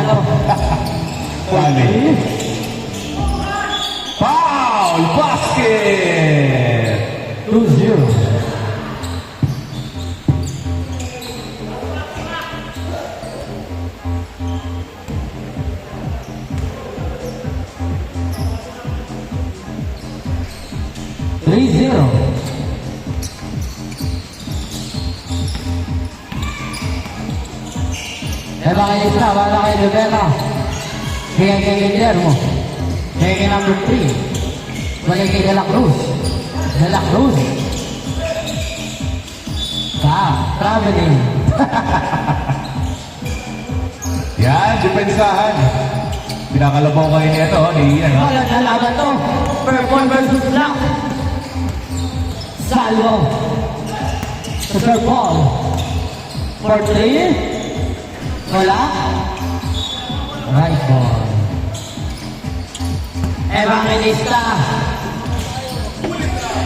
Manalo. Foul! Basket! 2-0. Evangelista, bala kay Rivera. Bigay kay Guillermo. Bigay kay number 3. Balik kay De La Cruz. De La Cruz. Traveling. Yan, depensahan. Pinakalabaw kayo niya ito, ni Ian. Wala na laban to. Purple versus black. Salvo. To Sir Paul. For 3. Wala. Right ball. Evangelista.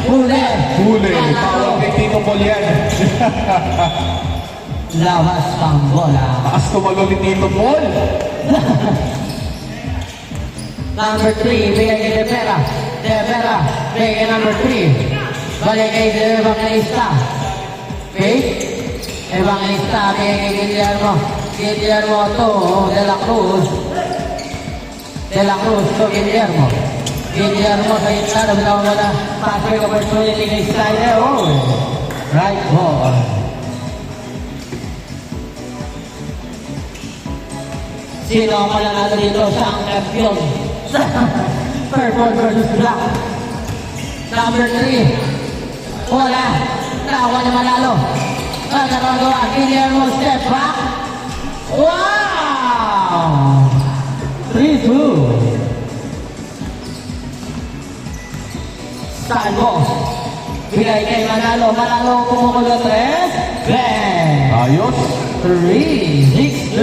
Huli. Huli. Bawal kay Tito Paul yan. Labas pang bola. Taas tumalo ni Tito Paul. Number 3, bigay kay De Vera. De Vera, bigay kay number 3. Balik kay Evangelista. Okay? Evangelista, bigay kay Guillermo. Guillermo to De La Cruz. De La Cruz to Guillermo. Guillermo sa gitna, nabitaw mo na. Perfect opportunity kay Slider. Oh, right ball. Sino ang mananalo dito sa ang champion? Purple versus black. Number 3. Wala. Tawa na manalo. Nagkakaroon Guillermo step back. Wow! 3-2. Salvo. Bigay kay Manalo. Manalo kumukulo 3. Bang! Ayos. 3-6-2.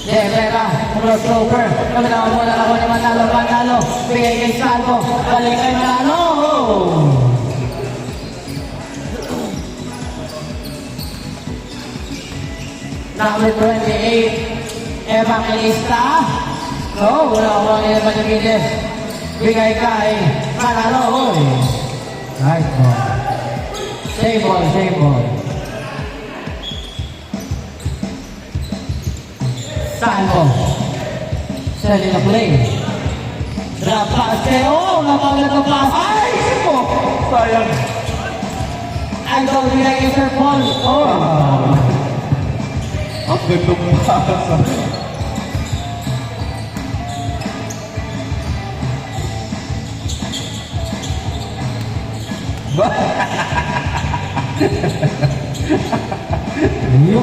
De Vera, crossover. Pagkakaroon mo na ako ni Manalo. Manalo. Bigay kay Salvo. Balik kay Manalo. Number 28, Evangelista. No, wala ko ang ilan Benavides. Bigay kay Manalo. Right ball. Save ball, save ball. Salvo. Setting the play. Drop pass. Oh, napaglag ang pass. Ay, po. Sayang. Idol bigay kay Sir Paul. Oh. Ang gandong pasa.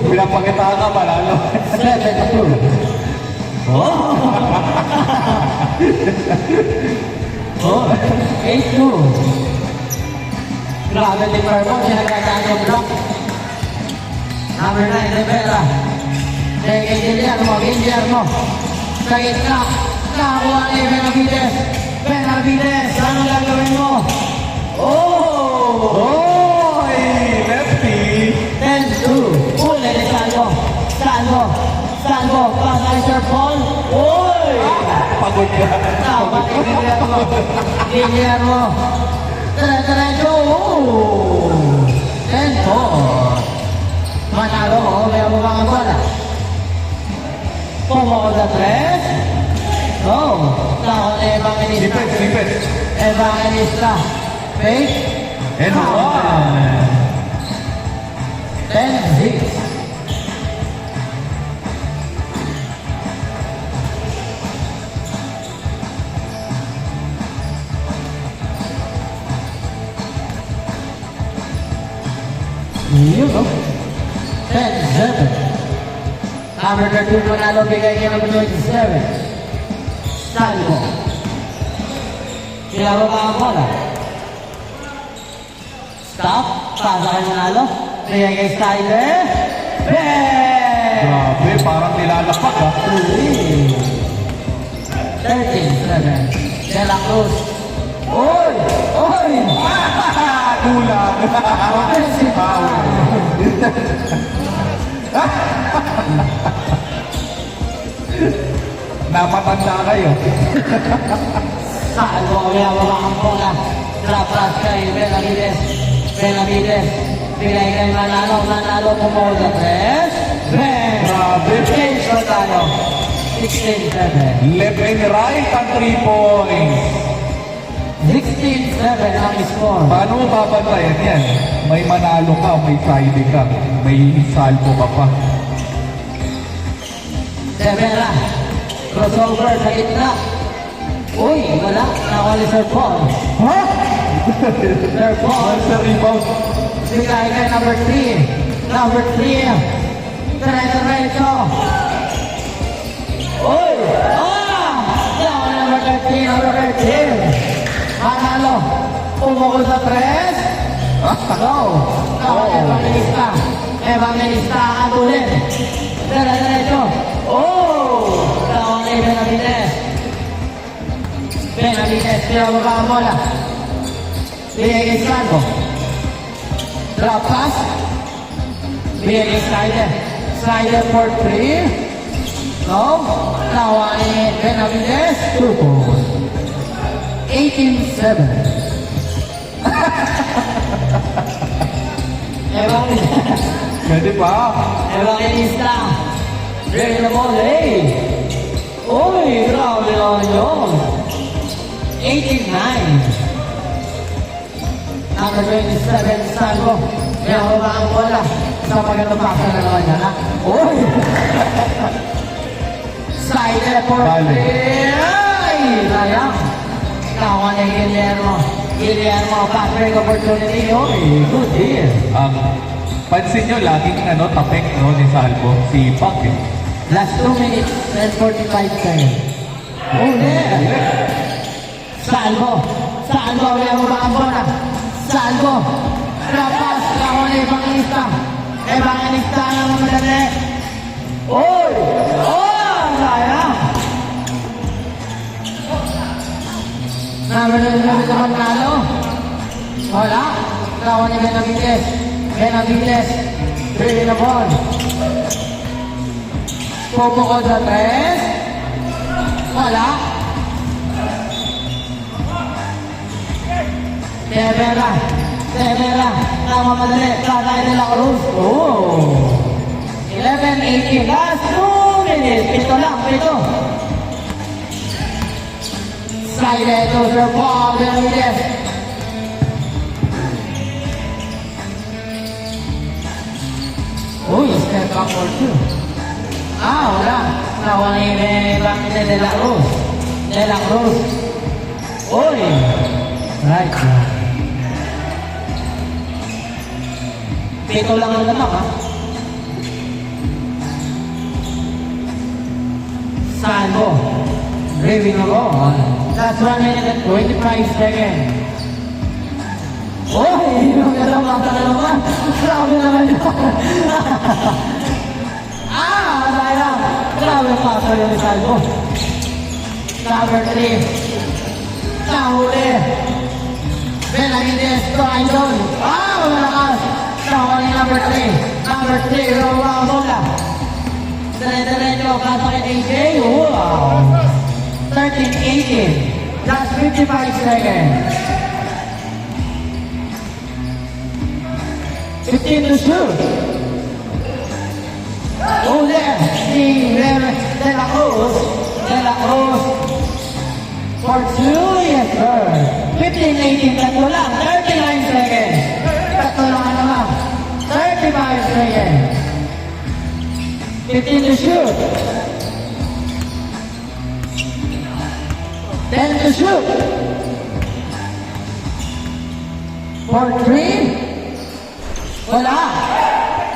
Pinapakita ka pa lalo. 7-2. Oh! Oh, 8-2. Grabe ni Purple, siya nagkakaano yung block. Number 9, Rivera. Kay Guillermo, Guillermo. Sa gitna, nakakuha ni Benavides. Benavides, ano gagawin mo? Oh! Oy! Lefty! 10-2. Uli ni Salvo. Salvo. Salvo. Pasa kay Sir Paul. Uy! Pagod ka. Tama ni Guillermo. Guillermo. Tara-tara-tara. 10-4. Manalo. May mga bola. Pumoko sa 3. Oh. Tao na Evangelista. Defense, defense. Evangelista. Fake. And one. 10-6. Yun, no? 10-7. Number 13, Manalo, bigay niya number 27. Salvo. Kailangan ba ang bola? Stop. Pasa kay Manalo. Bigay kay Styler. Bang! Grabe, parang nilalapak ah. 13-7. De La Cruz. Oy! Oy! Kulang. Offensive foul. Napatanda kayo. Salvo, binababa ang bola. Drop pass kay Benavides. Benavides. Bigay kay Manalo. Manalo pumuha sa press. Bang! Grabe. Change na tayo. 16-7. Left and right ang 3 points. 16-7 ang score. Paano mo babantayan yan? May manalo ka, may side ka, may salvo ka pa. Severa. Crossover sa gitna. Uy, wala. Nakawali Sir Paul. Ha? Sir Paul. Sa rebound. Bigay kay number 3. Number 3. Diretso. Uy! Down number 13. Number 13. Manalo. Pumukol sa press. Go. Tawag Evangelista. Evangelista atulin. Diretso. Oh! Tawag kay Benavides. Benavides. Pinababa ang bola. Bigay kay Salvo. Drop pass. Bigay kay Slider. Slider for 3. No. Tawa ni Benavides. 2 points. 18-7. Pwede pa. Evangelista. Ready na ball, eh. Uy, grabe naman yun. 18-9. Number 27, Salvo. Pinababa ang bola. Sa magandang pasa na naman yan, ha? Uy! Side for Bale. 3. Ay! Sayang. Kawan ni Guillermo. Guillermo, fast break opportunity. Uy, good deal. Pansin nyo, laging tapek ni Salvo, si Pac eh. Last 2 minutes and 45 seconds. Uli! Salvo! Salvo! Pinababa ang bola. Salvo! Rapas! Kawan ni Evangelista. Evangelista ang madali. Uy! Oh! Sayang! Number 9 na Manalo. Wala. Kawan ni Benavides. Benavides. Ready na ball. Pupukol sa 3. Wala. Severa. Severa. Tama madali. Kakay nila Cruz. Oh! 11-18. Last 2 minutes. Pito lang. Pito. Slide to Sir Paul Benavides. Uy, step back for 2. Wala. Nawa ni Benavides de la Cruz. De la Cruz. Uy. Right. Pito lang ang lamak, ha? Salvo. Ready na go. That's 1 minute and 25 seconds. Uy! Yung nalamak na naman. Grabe naman yun. Sayang. Grabe pa sa yung Salvo. Number 3. Nahuli. Benavides to Aizon. Malakas. Tawa ni number 3. Number 3. Rawa ang bola. Dire-diretso. Kasa kay AJ. Wow. 13-18. Just 55 seconds. 15 to shoot. There. Si De La Cruz. De La Cruz. For 2. Yes, sir. 15-18. Tatlo lang. 39 seconds. Tatlo lang naman. 35 seconds. 15 to shoot. 10 to shoot. For 3. Wala.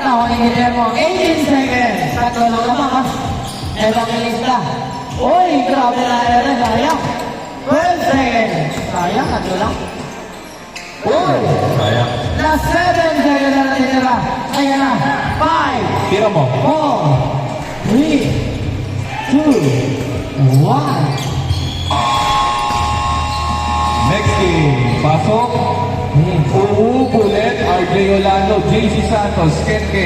Nawa ni Guillermo. 18 seconds. Tatlo lang naman. Evangelista. Uy, grabe na rin. Sayang. 12 seconds. Sayang, tatlo lang. Uy. Sayang. Last 7 seconds na natitira. Ayan na. 5, Tira mo. 4, 3, 2, 1. Next game, pasok. Uubulit, RJ Yolando, JC Santos, Ken Ken.